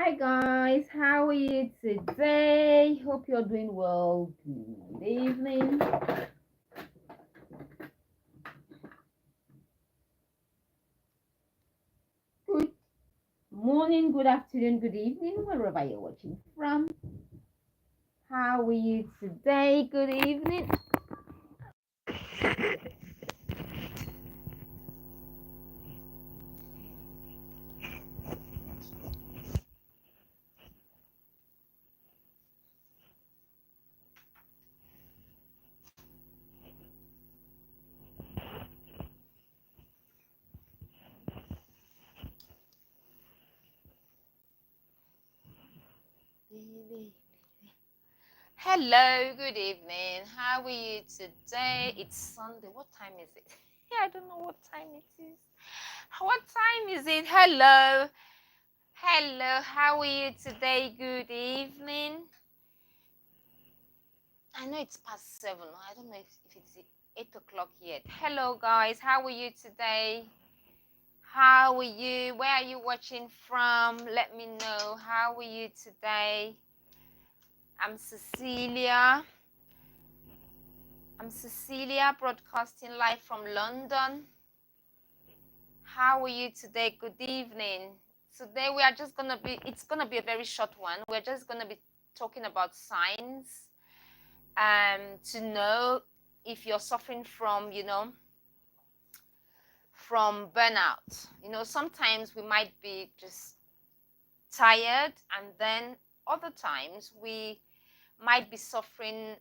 Hi guys, how are you today? Hope you're doing well. Good evening. Good morning, good afternoon, good evening, wherever you're watching from. How are you today? Good evening. Hello, good evening. How are you today? It's Sunday. What time is it? I don't know what time it is. What time is it? Hello. Hello, how are you today? Good evening. I know it's past 7. I don't know if it's 8 o'clock yet. Hello, guys. How are you today? How are you? Where are you watching from? Let me know. How are you today? I'm Cecilia. I'm Cecilia, broadcasting live from London. How are you today? Good evening. Today we are just gonna be, it's gonna be a very short one. We're just gonna be talking about signs to know if you're suffering from, from burnout. Sometimes we might be just tired, and then other times we might be suffering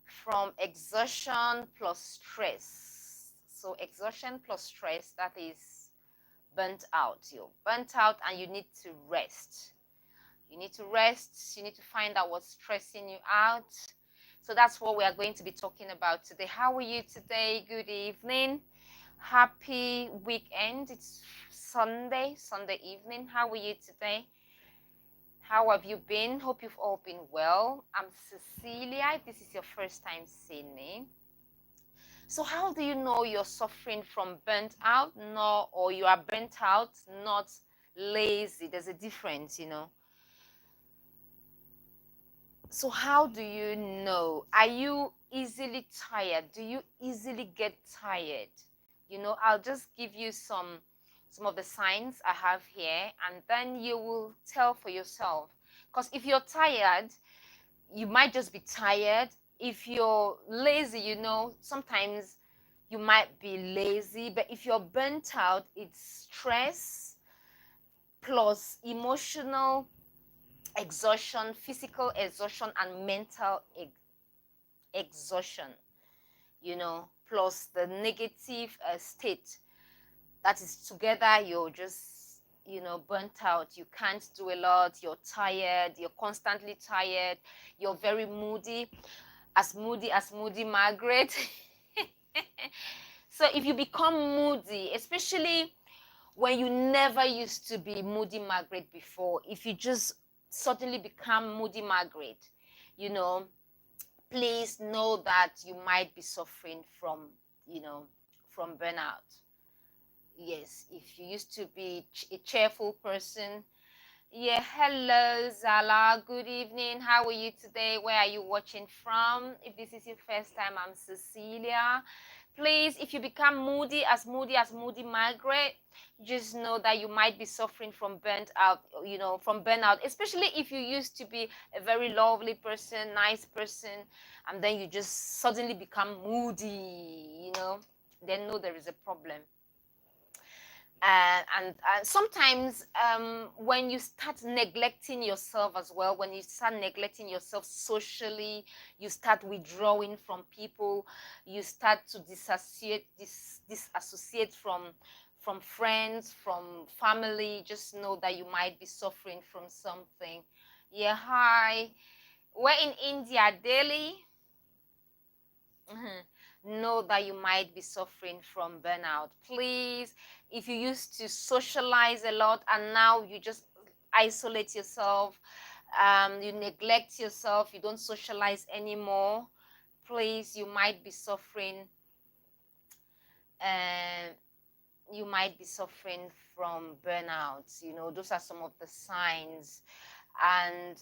from exhaustion plus stress. So exhaustion plus stress, that is burnt out. You're burnt out and you need to rest. You need to rest. You need to find out what's stressing you out. So that's what we are going to be talking about today. How are you today? Good evening. Happy weekend. It's Sunday evening. How are you today? How have you been? Hope you've all been well. I'm Cecilia. If this is your first time seeing me. So how do you know you're suffering from burnt out? No, or you are burnt out, not lazy. There's a difference. So how do you know? Are you easily tired? Do you easily get tired? I'll just give you some of the signs I have here, and then you will tell for yourself. Because if you're tired, you might just be tired. If you're lazy, sometimes you might be lazy. But if you're burnt out, it's stress plus emotional exhaustion, physical exhaustion, and mental exhaustion, plus the negative state. That is together, you're just, burnt out. You can't do a lot. You're tired. You're constantly tired. You're very moody as Moody Margaret. So if you become moody, especially when you never used to be Moody Margaret before, if you just suddenly become Moody Margaret, please know that you might be suffering from burnout. Yes, if you used to be a cheerful person. Yeah, hello Zala, good evening. How are you today? Where are you watching from? If this is your first time, I'm Cecilia. Please, if you become moody as Moody Margaret, just know that you might be suffering from from burnout, especially if you used to be a very lovely person, nice person, and then you just suddenly become moody, then know there is a problem. And sometimes when you start neglecting yourself as well, when you start neglecting yourself socially, you start withdrawing from people, you start to disassociate from friends, from family. Just know that you might be suffering from something. Yeah, hi, we're in India, Delhi. Know that you might be suffering from burnout. Please, if you used to socialize a lot and now you just isolate yourself, you neglect yourself, you don't socialize anymore, please, you might be suffering you might be suffering from burnout. You know, those are some of the signs. And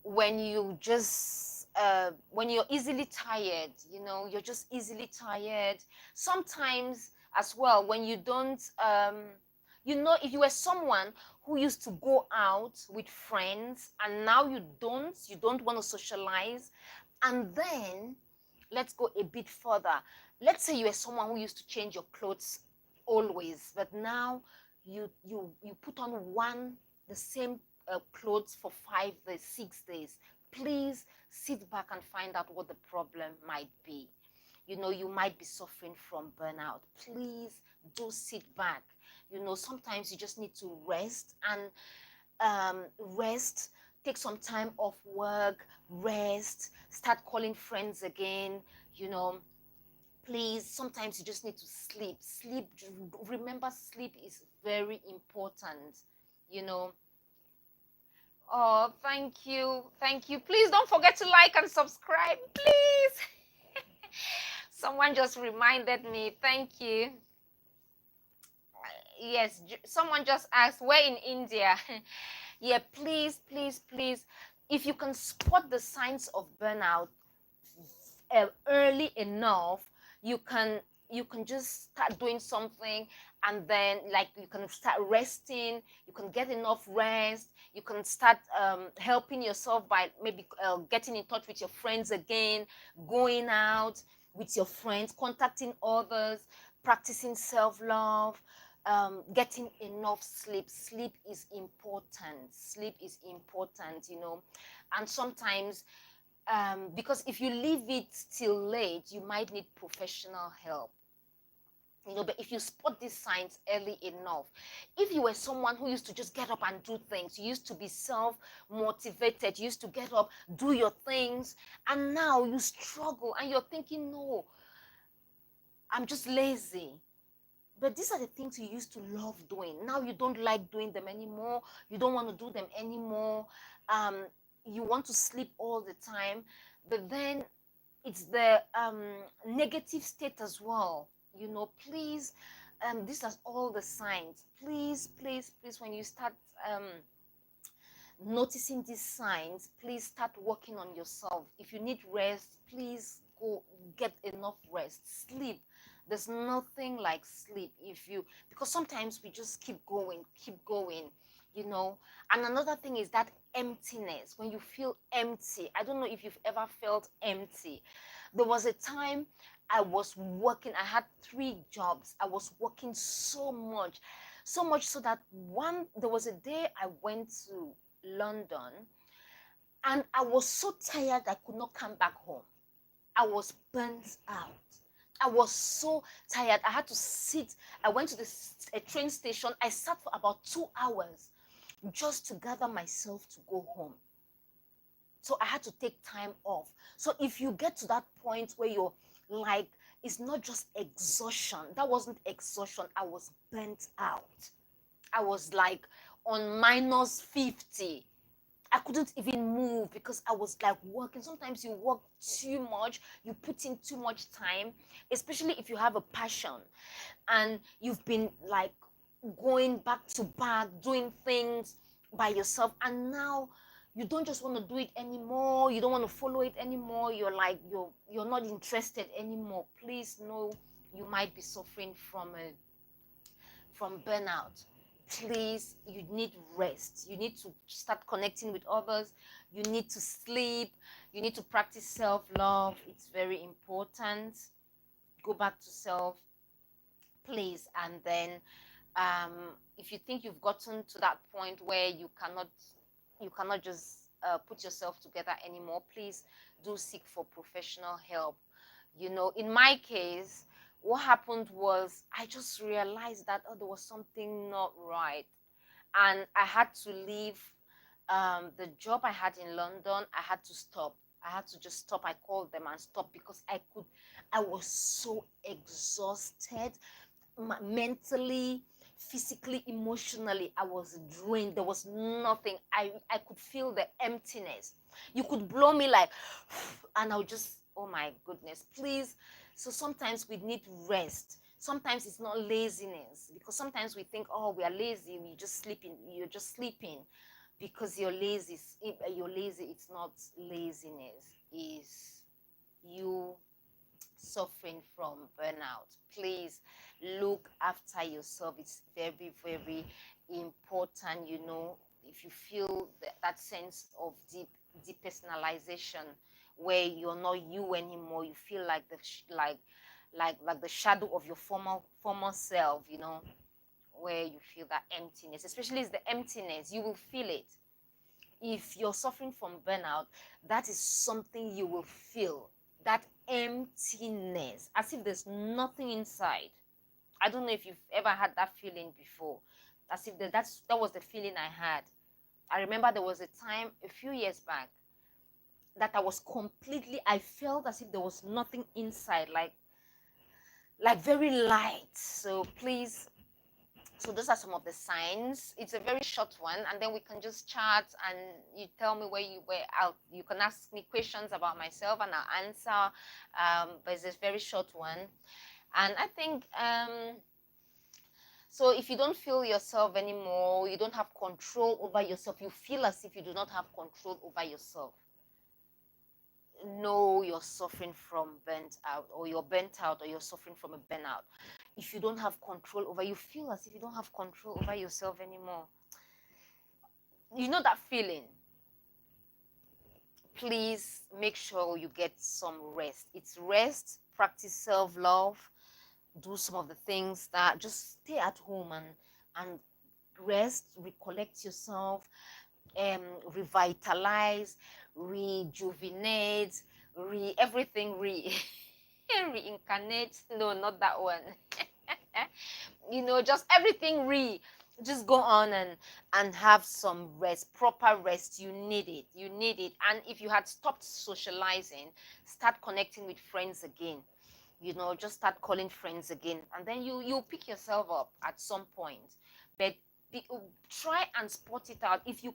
when you just when you're easily tired, you know, you're just easily tired. Sometimes as well, when you don't you know, if you were someone who used to go out with friends and now you don't want to socialize, and then let's go a bit further. Let's say you are someone who used to change your clothes always, but now you put on the same clothes for 5 days, 6 days. Please sit back and find out what the problem might be. You know, you might be suffering from burnout. Please do sit back. You know, sometimes you just need to rest and rest, take some time off work, rest, start calling friends again. You know, please, sometimes you just need to sleep. Remember, sleep is very important. You know. Oh, thank you, please don't forget to like and subscribe, please. Someone just reminded me. Thank you. Yes, someone just asked, where in India? Yeah, please, if you can spot the signs of burnout early enough, you can just start doing something, and then like you can start resting, you can get enough rest, you can start helping yourself by maybe getting in touch with your friends again, going out with your friends, contacting others, practicing self-love, getting enough sleep. Sleep is important, you know. And sometimes because if you leave it till late, you might need professional help. You know, but if you spot these signs early enough, if you were someone who used to just get up and do things, you used to be self-motivated, you used to get up, do your things, and now you struggle and you're thinking, no, I'm just lazy. But these are the things you used to love doing. Now you don't like doing them anymore. You don't want to do them anymore. You want to sleep all the time. But then it's the negative state as well. You know, please, these are all the signs. Please, when you start noticing these signs, please start working on yourself. If you need rest, please go get enough rest. Sleep. There's nothing like sleep. Because sometimes we just keep going, you know. And another thing is that emptiness. When you feel empty, I don't know if you've ever felt empty. There was a time I was working, I had 3 jobs. I was working so much so that there was a day I went to London, and I was so tired I could not come back home. I was burnt out. I was so tired. I had to sit. I went to a train station. I sat for about 2 hours just to gather myself to go home. So I had to take time off. So if you get to that point where you're like, it's not just exhaustion. That wasn't exhaustion. I was burnt out. I was like on minus 50. I couldn't even move because I was like working. Sometimes you work too much, you put in too much time, especially if you have a passion and you've been like going back to back, doing things by yourself, and now you don't just want to do it anymore, you don't want to follow it anymore, you're like you're not interested anymore. Please know you might be suffering from burnout. Please, you need rest. You need to start connecting with others. You need to sleep. You need to practice self-love. It's very important. Go back to self, please. And then if you think you've gotten to that point where you cannot just put yourself together anymore, please do seek for professional help. You know, in my case, what happened was I just realized that there was something not right, and I had to leave the job I had in London. I had to stop. I had to just stop. I called them and stop because I was so exhausted, mentally, physically, emotionally. I was drained. There was nothing. I could feel the emptiness. You could blow me like, and I would just, oh my goodness, please. So sometimes we need rest. Sometimes it's not laziness, because sometimes we think, oh, we are lazy, you're just sleeping because you're lazy. You're lazy. It's not laziness, is you suffering from burnout. Please look after yourself. It's very, very important. If you feel that sense of depersonalization, where you're not you anymore, you feel like like the shadow of your former self, where you feel that emptiness. Especially it's the emptiness, you will feel it. If you're suffering from burnout, that is something you will feel, that emptiness, as if there's nothing inside. I don't know if you've ever had that feeling before, as if that was the feeling I had. I remember there was a time a few years back that I felt as if there was nothing inside, like very light. So please, so those are some of the signs. It's a very short one, and then we can just chat, and you tell me where you were out. You can ask me questions about myself, and I'll answer. But it's a very short one, and I think so. If you don't feel yourself anymore, you don't have control over yourself. You feel as if you do not have control over yourself. Know you're suffering from burnt out, or you're burnt out, or you're suffering from a burnout. If you don't have control over, you feel as if you don't have control over yourself anymore. You know that feeling. Please make sure you get some rest. It's rest, practice self-love, do some of the things that, just stay at home and rest, recollect yourself, revitalize, rejuvenate, everything reincarnate. No, not that one. Just everything just go on and have some rest, proper rest. You need it. And if you had stopped socializing, start connecting with friends again. Just start calling friends again, and then you'll pick yourself up at some point. But try and spot it out. If you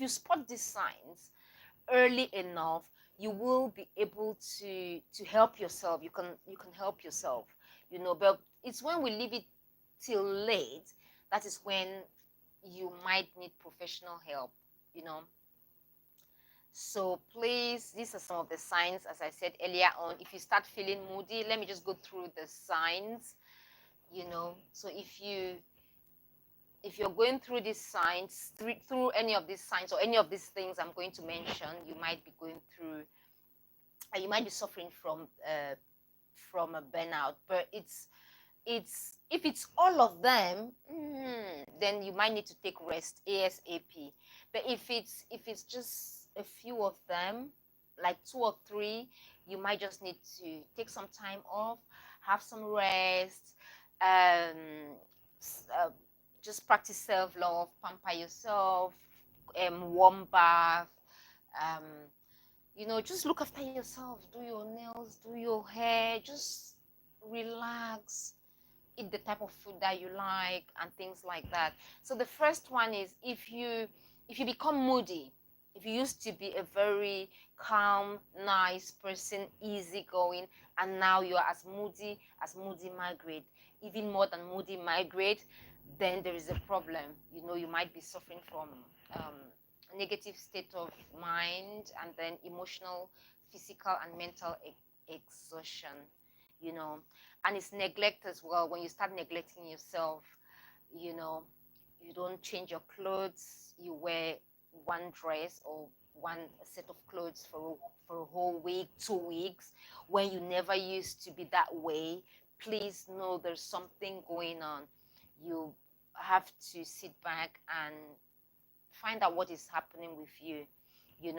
spot these signs early enough, you will be able to help yourself. You can help yourself, but it's when we leave it till late, that is when you might need professional help. So please, these are some of the signs, as I said earlier on. If you start feeling moody, let me just go through the signs. So if you're going through these signs, through any of these signs or any of these things I'm going to mention, you might be going through, you might be suffering from a burnout. But if it's all of them, then you might need to take rest ASAP. But if it's just a few of them, like 2 or 3, you might just need to take some time off, have some rest, just practice self-love, pamper yourself, warm bath, just look after yourself, do your nails, do your hair, just relax, eat the type of food that you like, and things like that. So the first one is, if you become moody, if you used to be a very calm, nice person, easygoing, and now you are as moody Margaret, even more than moody Margaret, then there is a problem. You might be suffering from negative state of mind, and then emotional, physical, and mental exhaustion. And it's neglect as well. When you start neglecting yourself, you don't change your clothes, you wear one dress or one set of clothes for a whole week, 2 weeks, when you never used to be that way. Please know there's something going on. You have to sit back and find out what is happening with you. You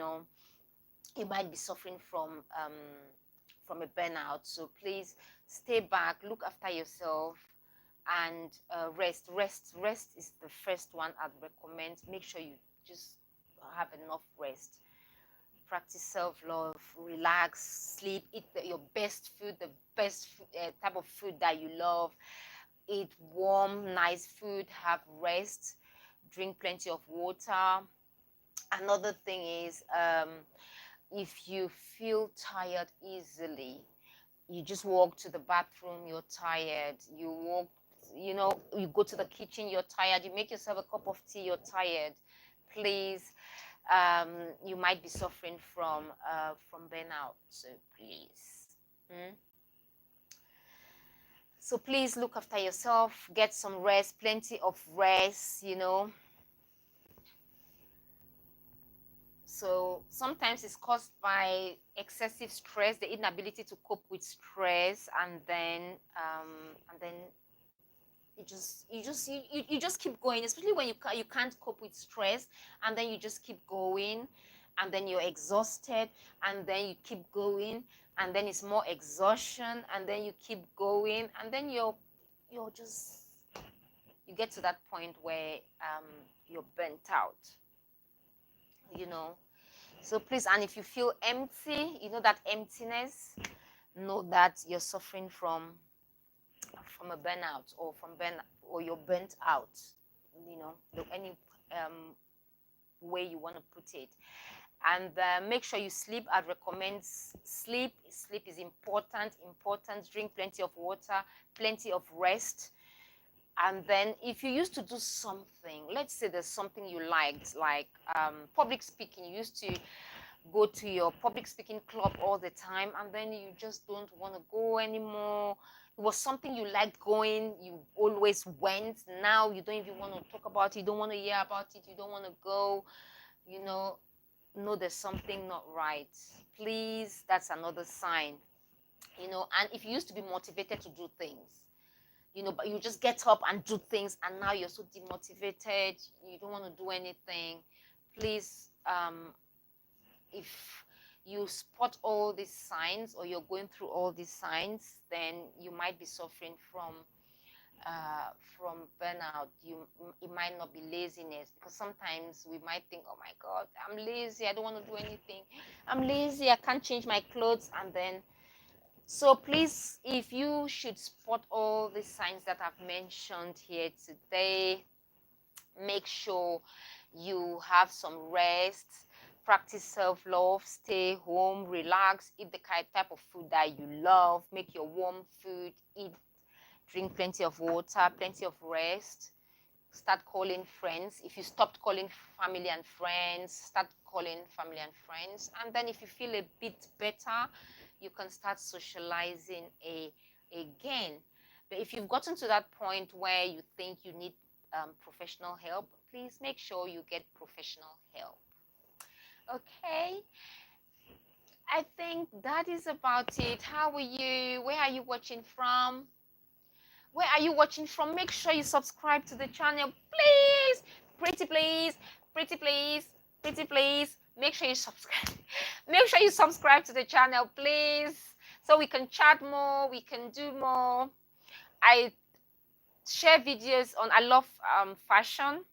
might be suffering from a burnout. So please stay back, look after yourself, and rest. Rest is the first one I'd recommend. Make sure you just have enough rest. Practice self-love, relax, sleep, eat your best food, the best type of food that you love. Eat warm, nice food, have rest, drink plenty of water. Another thing is, if you feel tired easily, you just walk to the bathroom, you're tired. You walk, you know, you go to the kitchen, you're tired. You make yourself a cup of tea, you're tired. Please, you might be suffering from burnout. So please. Hmm? So please look after yourself, get some rest, plenty of rest, you know. So sometimes it's caused by excessive stress, the inability to cope with stress, and then you just keep going, especially when you can't cope with stress, and then you just keep going, and then you're exhausted, and then you keep going, and then it's more exhaustion, and then you keep going, and then you're just, you get to that point where you're burnt out, you know. So please, and if you feel empty, you know, that emptiness, know that you're suffering from a burnout, or or you're burnt out, you know, any way you want to put it. And make sure you sleep. I recommend sleep. Sleep is important. Drink plenty of water, plenty of rest. And then if you used to do something, let's say there's something you liked, like public speaking. You used to go to your public speaking club all the time, and then you just don't want to go anymore. It was something you liked going, you always went. Now you don't even want to talk about it, you don't want to hear about it, you don't want to go, you know there's something not right. Please, that's another sign, you know. And if you used to be motivated to do things, you know, but you just get up and do things, and now you're so demotivated, you don't want to do anything. Please, if you spot all these signs, or you're going through all these signs, then you might be suffering from burnout. It might not be laziness, because sometimes we might think, oh my God, I'm lazy, I don't want to do anything, I'm lazy, I can't change my clothes. And then, so please, if you should spot all the signs that I've mentioned here today, make sure you have some rest, practice self-love, stay home, relax, eat the type of food that you love, make your warm food, eat, drink plenty of water, plenty of rest. Start calling friends. If you stopped calling family and friends, start calling family and friends. And then if you feel a bit better, you can start socializing again. But if you've gotten to that point where you think you need professional help, please make sure you get professional help. Okay, I think that is about it. How are you? Where are you watching from? Where are you watching from? Make sure you subscribe to the channel, please. Pretty please, pretty please, pretty please. Make sure you subscribe. Make sure you subscribe to the channel, please, so we can chat more, we can do more. I share videos on, I love fashion.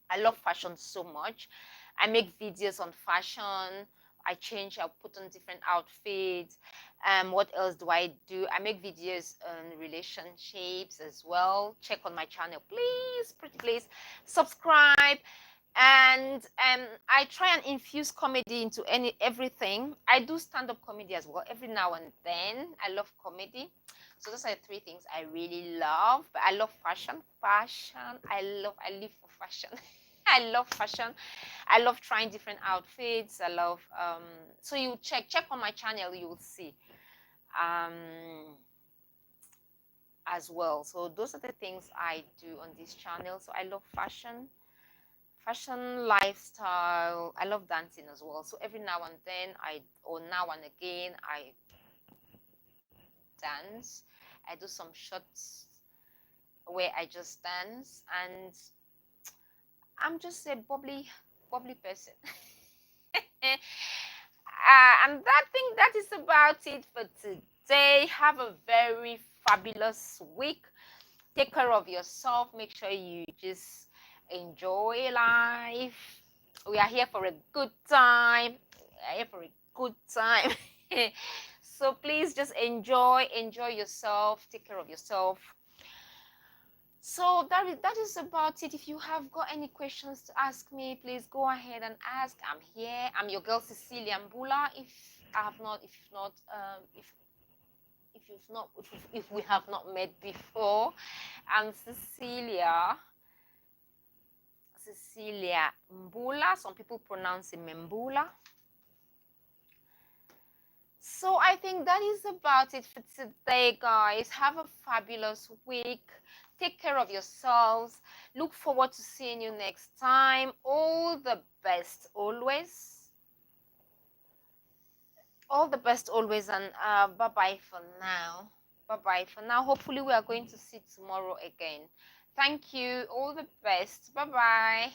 I love fashion so much. I make videos on fashion. I put on different outfits. What else do? I make videos on relationships as well. Check on my channel, please, pretty please. Subscribe. And I try and infuse comedy into everything. I do stand-up comedy as well every now and then. I love comedy. So those are three things I really love. But I love fashion. I live for fashion. I love fashion. I love trying different outfits. I love so you check on my channel, you will see as well. So those are the things I do on this channel. So I love fashion, lifestyle. I love dancing as well. So every now and then or now and again, I dance. I do some shots where I just dance, and I'm just a bubbly person. And that is about it for today. Have a very fabulous week. Take care of yourself. Make sure you just enjoy life. We are here for a good time. So please just enjoy yourself. Take care of yourself. So that is about it. If you have got any questions to ask me, please go ahead and ask. I'm here. I'm your girl Cecilia Mbullah. If if we have not met before, I'm Cecilia Mbullah. Some people pronounce it Mbula. So I think that is about it for today, guys. Have a fabulous week. Take care of yourselves. Look forward to seeing you next time. All the best always. All the best always, and bye-bye for now. Bye-bye for now. Hopefully we are going to see tomorrow again. Thank you. All the best. Bye-bye.